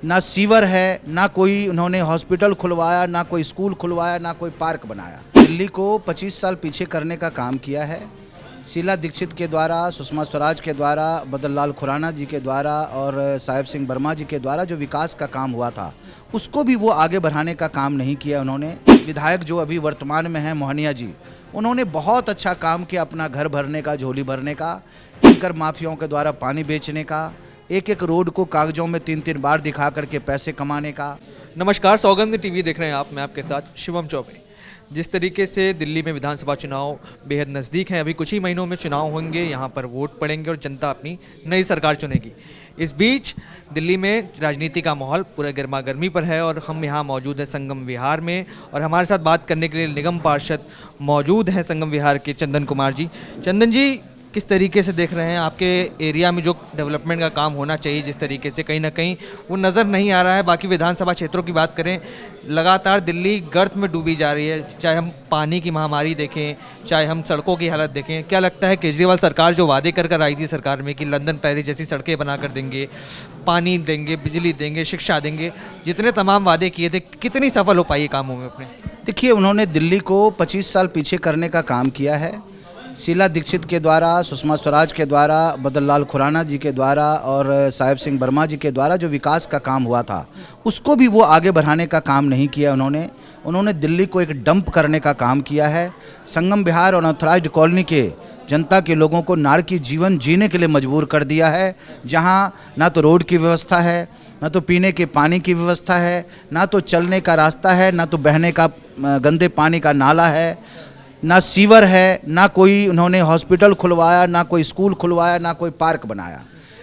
ना सीवर है, ना कोई उन्होंने हॉस्पिटल खुलवाया, ना कोई स्कूल खुलवाया, ना कोई पार्क बनाया। दिल्ली को 25 साल पीछे करने का काम किया है। शीला दीक्षित के द्वारा, सुषमा स्वराज के द्वारा, बदन लाल खुराना जी के द्वारा और साहेब सिंह वर्मा जी के द्वारा जो विकास का काम हुआ था उसको भी वो आगे बढ़ाने का काम नहीं किया उन्होंने। विधायक जो अभी वर्तमान में हैं मोहनिया जी, उन्होंने बहुत अच्छा काम किया अपना घर भरने का, झोली भरने का, टैंकर माफियाओं के द्वारा पानी बेचने का, एक एक रोड को कागजों में 3-3 बार दिखा करके पैसे कमाने का। नमस्कार, सौगंध टीवी देख रहे हैं आप। मैं आपके साथ शिवम चौबे। जिस तरीके से दिल्ली में विधानसभा चुनाव बेहद नज़दीक हैं, अभी कुछ ही महीनों में चुनाव होंगे, यहाँ पर वोट पड़ेंगे और जनता अपनी नई सरकार चुनेगी। इस बीच दिल्ली में राजनीति का माहौल पूरा गर्मा गर्मी पर है और हम यहाँ मौजूद हैं संगम विहार में, और हमारे साथ बात करने के लिए निगम पार्षद मौजूद हैं संगम विहार के चंदन कुमार जी। चंदन जी, किस तरीके से देख रहे हैं आपके एरिया में जो डेवलपमेंट का काम होना चाहिए, जिस तरीके से कहीं ना कहीं वो नज़र नहीं आ रहा है? बाकी विधानसभा क्षेत्रों की बात करें, लगातार दिल्ली गर्त में डूबी जा रही है, चाहे हम पानी की महामारी देखें, चाहे हम सड़कों की हालत देखें। क्या लगता है केजरीवाल सरकार जो वादे कर आई थी सरकार में कि लंदन पेरिस जैसी सड़कें बना कर देंगे, पानी देंगे, बिजली देंगे, शिक्षा देंगे, जितने तमाम वादे किए थे, कितनी सफल हो पाई कामों में अपने? देखिए, उन्होंने दिल्ली को 25 साल पीछे करने का काम किया है। शीला दीक्षित के द्वारा, सुषमा स्वराज के द्वारा, बदन लाल खुराना जी के द्वारा और साहेब सिंह वर्मा जी के द्वारा जो विकास का काम हुआ था उसको भी वो आगे बढ़ाने का काम नहीं किया उन्होंने दिल्ली को एक डंप करने का काम किया है। संगम विहार और अनऑथराइज्ड कॉलोनी के जनता के लोगों को नारकी जीवन जीने के लिए मजबूर कर दिया है, जहाँ ना तो रोड की व्यवस्था है, ना तो पीने के पानी की व्यवस्था है, ना तो चलने का रास्ता है, ना तो बहने का गंदे पानी का नाला है, ना सीवर है, ना कोई उन्होंने हॉस्पिटल खुलवाया, ना कोई स्कूल खुलवाया, ना कोई पार्क बनाया।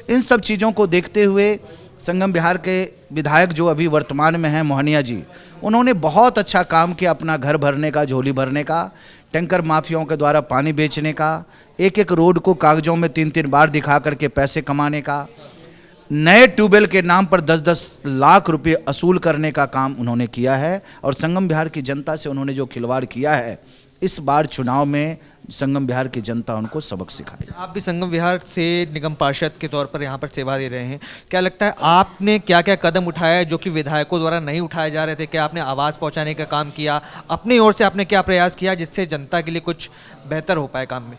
इन सब चीज़ों को देखते हुए संगम बिहार के विधायक जो अभी वर्तमान में हैं मोहनिया जी, उन्होंने बहुत अच्छा काम किया अपना घर भरने का, झोली भरने का, टैंकर माफियाओं के द्वारा पानी बेचने का, एक एक रोड को कागजों में 3-3 बार दिखा करके पैसे कमाने का, नए ट्यूबवेल के नाम पर 10-10 लाख रुपए असूल करने का काम उन्होंने किया है। और संगम बिहार की जनता से उन्होंने जो खिलवाड़ किया है, इस बार चुनाव में संगम बिहार की जनता उनको सबक सिखाए। आप भी संगम विहार से निगम पार्षद के तौर पर यहाँ पर सेवा दे रहे हैं, क्या लगता है आपने क्या क्या कदम उठाया है जो कि विधायकों द्वारा नहीं उठाए जा रहे थे? क्या आपने आवाज़ पहुँचाने का काम किया? अपनी ओर से आपने क्या प्रयास किया जिससे जनता के लिए कुछ बेहतर हो पाए काम में?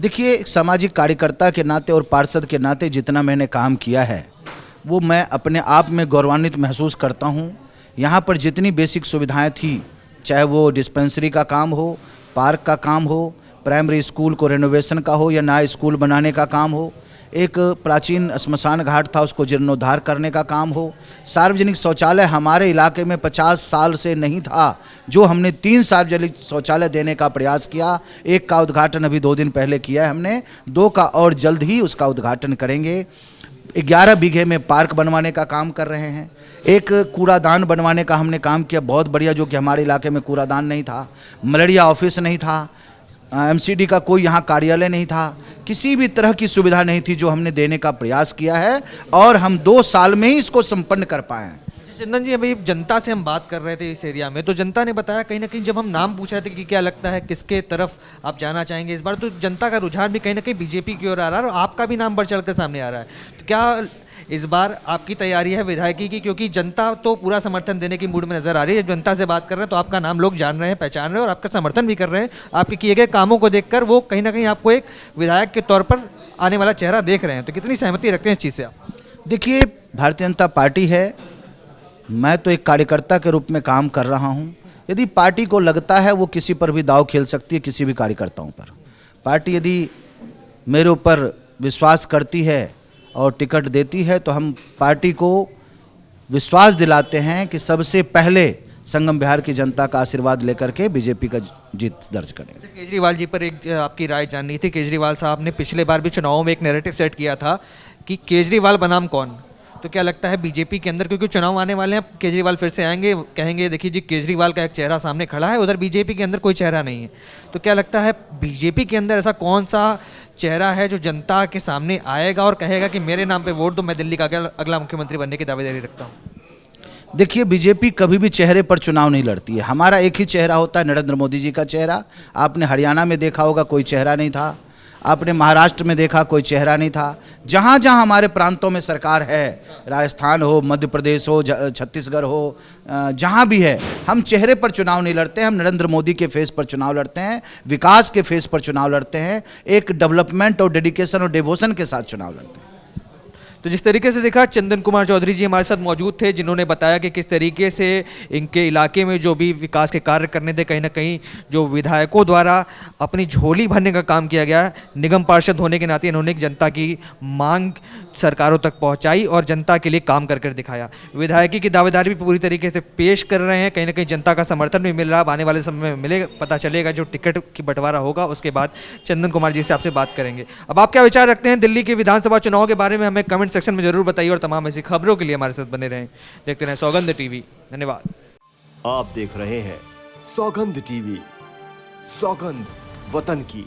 देखिए, एक सामाजिक कार्यकर्ता के नाते और पार्षद के नाते जितना मैंने काम किया है वो मैं अपने आप में गौरवान्वित महसूस करता हूँ। यहाँ पर जितनी बेसिक सुविधाएँ थी, चाहे वो डिस्पेंसरी का काम हो, पार्क का काम हो, प्राइमरी स्कूल को रेनोवेशन का हो या नया स्कूल बनाने का काम हो, एक प्राचीन श्मशान घाट था उसको जीर्णोद्धार करने का काम हो, सार्वजनिक शौचालय हमारे इलाके में 50 साल से नहीं था, जो हमने 3 सार्वजनिक शौचालय देने का प्रयास किया। एक का उद्घाटन अभी 2 दिन पहले किया है हमने, 2 का और जल्द ही उसका उद्घाटन करेंगे। 11 बीघे में पार्क बनवाने का काम कर रहे हैं। एक कूड़ादान बनवाने का हमने काम किया बहुत बढ़िया, जो कि हमारे इलाके में कूड़ादान नहीं था, मलेरिया ऑफिस नहीं था, एमसीडी का कोई यहाँ कार्यालय नहीं था, किसी भी तरह की सुविधा नहीं थी, जो हमने देने का प्रयास किया है और हम 2 साल में ही इसको संपन्न कर पाए हैं। चंदन जी, अभी जनता से हम बात कर रहे थे इस एरिया में, तो जनता ने बताया कहीं ना कहीं, जब हम नाम पूछ रहे थे कि क्या लगता है किसके तरफ आप जाना चाहेंगे इस बार, तो जनता का रुझान भी कहीं ना कहीं बीजेपी की ओर आ रहा है और आपका भी नाम बढ़ चढ़ कर सामने आ रहा है। तो क्या इस बार आपकी तैयारी है विधायकी की? क्योंकि जनता तो पूरा समर्थन देने की मूड में नजर आ रही है। जनता से बात कर रहे हैं तो आपका नाम लोग जान रहे हैं, पहचान रहे हैं और आपका समर्थन भी कर रहे हैं। आपके किए गए कामों को देखकर वो कहीं ना कहीं आपको एक विधायक के तौर पर आने वाला चेहरा देख रहे हैं, तो कितनी सहमति रखते हैं इस चीज़ से आप? देखिए, भारतीय जनता पार्टी है, मैं तो एक कार्यकर्ता के रूप में काम कर रहा हूँ। यदि पार्टी को लगता है वो किसी पर भी दाव खेल सकती है, किसी भी कार्यकर्ताओं पर। पार्टी यदि मेरे ऊपर विश्वास करती है और टिकट देती है तो हम पार्टी को विश्वास दिलाते हैं कि सबसे पहले संगम बिहार की जनता का आशीर्वाद लेकर के बीजेपी का जीत दर्ज करेंगे। केजरीवाल जी पर एक आपकी राय जाननी थी। केजरीवाल साहब ने पिछले बार भी चुनावों में एक नैरेटिव सेट किया था कि केजरीवाल बनाम कौन, तो क्या लगता है बीजेपी के अंदर, क्योंकि चुनाव आने वाले हैं, केजरीवाल फिर से आएंगे, कहेंगे देखिए जी केजरीवाल का एक चेहरा सामने खड़ा है, उधर बीजेपी के अंदर कोई चेहरा नहीं है, तो क्या लगता है बीजेपी के अंदर ऐसा कौन सा चेहरा है जो जनता के सामने आएगा और कहेगा कि मेरे नाम पे वोट दो, मैं दिल्ली का अगला मुख्यमंत्री बनने की दावेदारी रखता हूँ? देखिए, बीजेपी कभी भी चेहरे पर चुनाव नहीं लड़ती है। हमारा एक ही चेहरा होता है, नरेंद्र मोदी जी का चेहरा। आपने हरियाणा में देखा होगा, कोई चेहरा नहीं था। आपने महाराष्ट्र में देखा कोई चेहरा नहीं था। जहाँ जहाँ हमारे प्रांतों में सरकार है, राजस्थान हो, मध्य प्रदेश हो, छत्तीसगढ़ हो, जहाँ भी है, हम चेहरे पर चुनाव नहीं लड़ते हैं, हम नरेंद्र मोदी के फेस पर चुनाव लड़ते हैं, विकास के फेस पर चुनाव लड़ते हैं, एक डेवलपमेंट और डेडिकेशन और डिवोशन के साथ चुनाव लड़ते हैं। तो जिस तरीके से देखा, चंदन कुमार चौधरी जी हमारे साथ मौजूद थे, जिन्होंने बताया कि किस तरीके से इनके इलाके में जो भी विकास के कार्य करने थे, कहीं ना कहीं जो विधायकों द्वारा अपनी झोली भरने का काम किया गया। निगम पार्षद होने के नाते इन्होंने जनता की मांग सरकारों तक पहुंचाई और जनता के लिए काम कर कर दिखाया। विधायकी की दावेदारी भी पूरी तरीके से पेश कर रहे हैं, कहीं ना कहीं जनता का समर्थन भी मिल रहा है। आने वाले समय में मिलेगा, पता चलेगा जो टिकट की बंटवारा होगा उसके बाद चंदन कुमार जी से आपसे बात करेंगे। अब आप क्या विचार रखते हैं दिल्ली के विधानसभा चुनाव के बारे में, हमें कमेंट सेक्शन में जरूर बताइए और तमाम ऐसी खबरों के लिए हमारे साथ बने रहें। देखते रहें सौगंध टीवी। धन्यवाद। आप देख रहे हैं सौगंध टीवी, सौगंध वतन की।